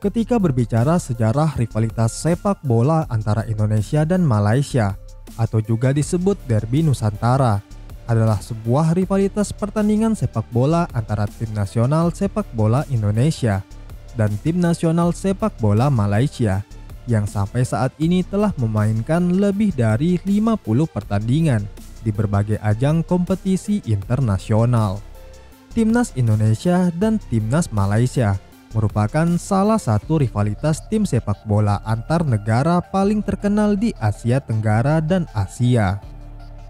Ketika berbicara sejarah rivalitas sepak bola antara Indonesia dan Malaysia, atau juga disebut Derby Nusantara, adalah sebuah rivalitas pertandingan sepak bola antara tim nasional sepak bola Indonesia dan tim nasional sepak bola Malaysia yang sampai saat ini telah memainkan lebih dari 50 pertandingan di berbagai ajang kompetisi internasional. Timnas Indonesia dan Timnas Malaysia merupakan salah satu rivalitas tim sepak bola antar negara paling terkenal di Asia Tenggara dan Asia.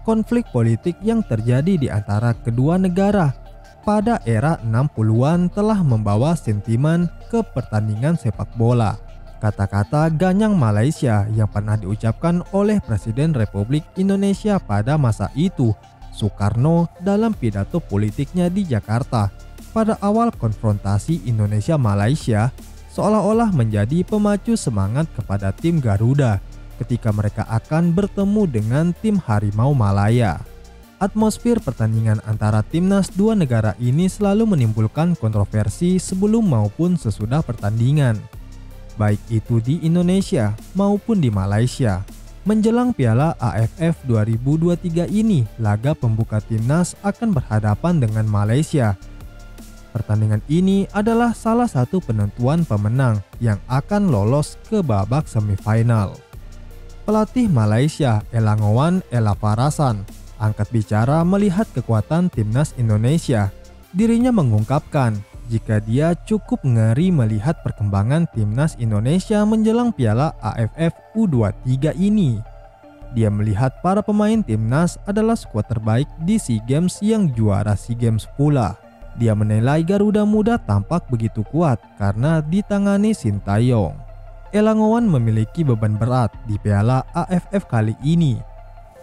Konflik politik yang terjadi di antara kedua negara pada era 60-an telah membawa sentimen ke pertandingan sepak bola. Kata-kata ganyang Malaysia yang pernah diucapkan oleh Presiden Republik Indonesia pada masa itu, Soekarno, dalam pidato politiknya di Jakarta pada awal konfrontasi Indonesia-Malaysia, seolah-olah menjadi pemacu semangat kepada tim Garuda ketika mereka akan bertemu dengan tim Harimau Malaya. Atmosfer pertandingan antara timnas dua negara ini selalu menimbulkan kontroversi sebelum maupun sesudah pertandingan, baik itu di Indonesia maupun di Malaysia. Menjelang Piala AFF 2023 ini, laga pembuka timnas akan berhadapan dengan Malaysia. Pertandingan ini adalah salah satu penentuan pemenang yang akan lolos ke babak semifinal. Pelatih Malaysia, Elangowan Elafarasan, angkat bicara melihat kekuatan timnas Indonesia. Dirinya mengungkapkan jika dia cukup ngeri melihat perkembangan timnas Indonesia menjelang Piala AFF U23 ini. Dia melihat para pemain timnas adalah skuad terbaik di SEA Games yang juara SEA Games pula. Dia menilai Garuda Muda tampak begitu kuat karena ditangani Sintayong. Elangowan memiliki beban berat di Piala AFF kali ini.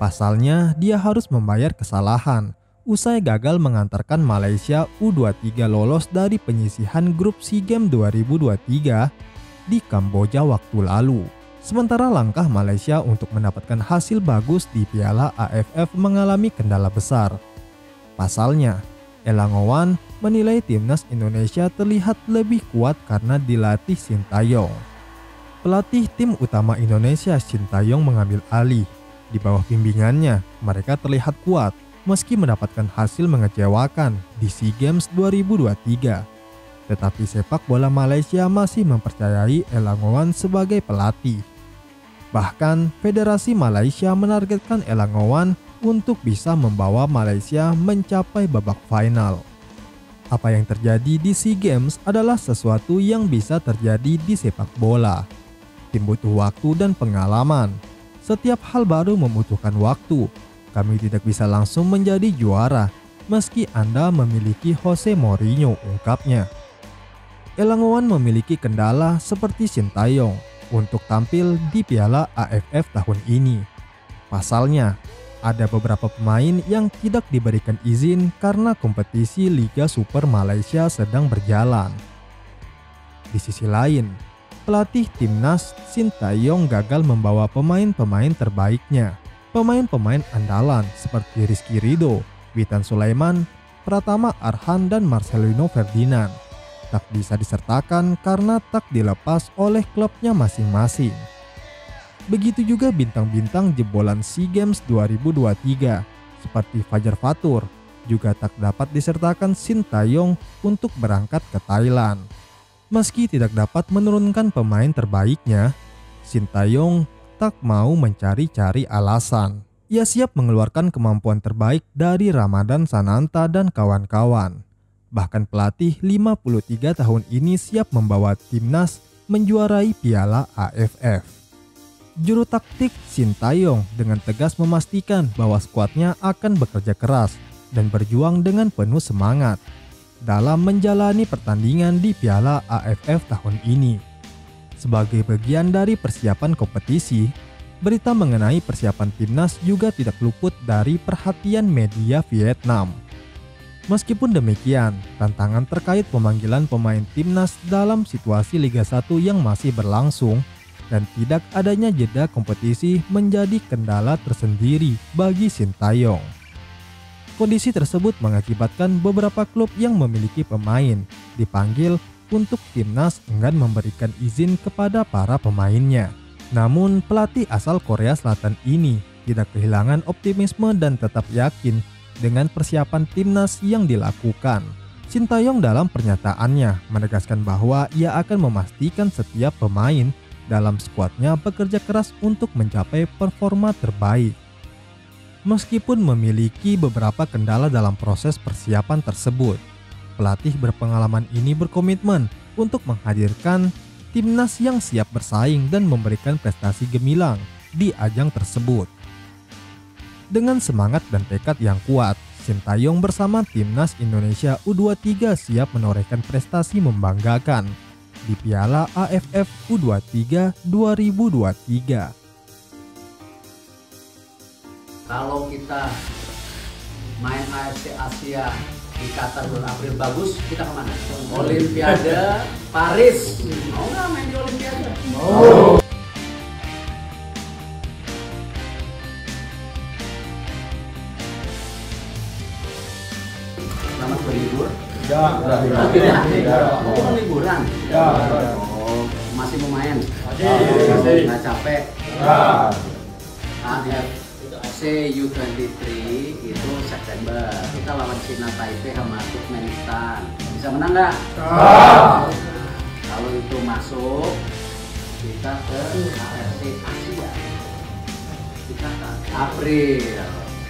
Pasalnya, dia harus membayar kesalahan usai gagal mengantarkan Malaysia U23 lolos dari penyisihan grup SEA Games 2023 di Kamboja waktu lalu. Sementara langkah Malaysia untuk mendapatkan hasil bagus di Piala AFF mengalami kendala besar. Pasalnya, Elangowan menilai timnas Indonesia terlihat lebih kuat karena dilatih Sintayong. Pelatih tim utama Indonesia, Sintayong, mengambil alih. Di bawah bimbingannya, mereka terlihat kuat meski mendapatkan hasil mengecewakan di SEA Games 2023. Tetapi sepak bola Malaysia masih mempercayai Elangowan sebagai pelatih. Bahkan, Federasi Malaysia menargetkan Elangowan untuk bisa membawa Malaysia mencapai babak final. Apa yang terjadi di SEA Games adalah sesuatu yang bisa terjadi di sepak bola. Tim butuh waktu dan pengalaman. Setiap hal baru membutuhkan waktu. Kami tidak bisa langsung menjadi juara meski Anda memiliki Jose Mourinho, ungkapnya. Elangowan memiliki kendala seperti Sintayong untuk tampil di Piala AFF tahun ini. Pasalnya, ada beberapa pemain yang tidak diberikan izin karena kompetisi Liga Super Malaysia sedang berjalan. Di sisi lain, pelatih timnas Sintayong gagal membawa pemain-pemain terbaiknya. Pemain-pemain andalan seperti Rizky Ridho, Witan Sulaiman, Pratama Arhan, dan Marcelino Ferdinand tak bisa disertakan karena tak dilepas oleh klubnya masing-masing. Begitu juga bintang-bintang jebolan SEA Games 2023 seperti Fajar Fatur juga tak dapat disertakan Sintayong untuk berangkat ke Thailand. Meski tidak dapat menurunkan pemain terbaiknya, Sintayong tak mau mencari-cari alasan. Ia siap mengeluarkan kemampuan terbaik dari Ramadan Sananta dan kawan-kawan. Bahkan pelatih 53 tahun ini siap membawa timnas menjuarai Piala AFF. Juru taktik Sintayong dengan tegas memastikan bahwa skuadnya akan bekerja keras dan berjuang dengan penuh semangat dalam menjalani pertandingan di Piala AFF tahun ini. Sebagai bagian dari persiapan kompetisi, berita mengenai persiapan timnas juga tidak luput dari perhatian media Vietnam. Meskipun demikian, tantangan terkait pemanggilan pemain timnas dalam situasi Liga 1 yang masih berlangsung dan tidak adanya jeda kompetisi menjadi kendala tersendiri bagi Sintayong. Kondisi tersebut mengakibatkan beberapa klub yang memiliki pemain dipanggil untuk timnas enggan memberikan izin kepada para pemainnya. Namun pelatih asal Korea Selatan ini tidak kehilangan optimisme dan tetap yakin dengan persiapan timnas yang dilakukan. Shin Tae-yong dalam pernyataannya menegaskan bahwa ia akan memastikan setiap pemain dalam skuadnya bekerja keras untuk mencapai performa terbaik. Meskipun memiliki beberapa kendala dalam proses persiapan tersebut, pelatih berpengalaman ini berkomitmen untuk menghadirkan timnas yang siap bersaing dan memberikan prestasi gemilang di ajang tersebut. Dengan semangat dan tekad yang kuat, Shin Tae-yong bersama timnas Indonesia U23 siap menorehkan prestasi membanggakan di Piala AFF U23 2023. Kalau kita main AFC Asia di Qatar bulan April bagus, kita kemana? Olimpiade Paris. Mau nggak main di Olimpiade? Mau. Selamat berlibur. Ya. Mau liburan? Ya. Oh, masih mau main? Masih. Nggak capek? Ya. AFC U23 itu September. Kita lawan Cina Taipei sama Turkmenistan. Bisa menang nggak? Kalau itu masuk, kita ke AFC Asia. Kita ke April.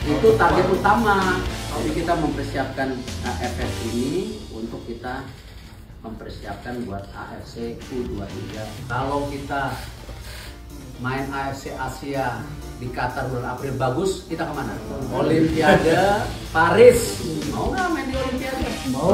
Itu target utama. Jadi kita mempersiapkan AFF ini untuk kita mempersiapkan buat AFC U23. Kalau kita main AFC Asia di Qatar bulan April bagus, kita kemana? Olimpiade Paris. Mau nggak main di Olimpiade? Mau.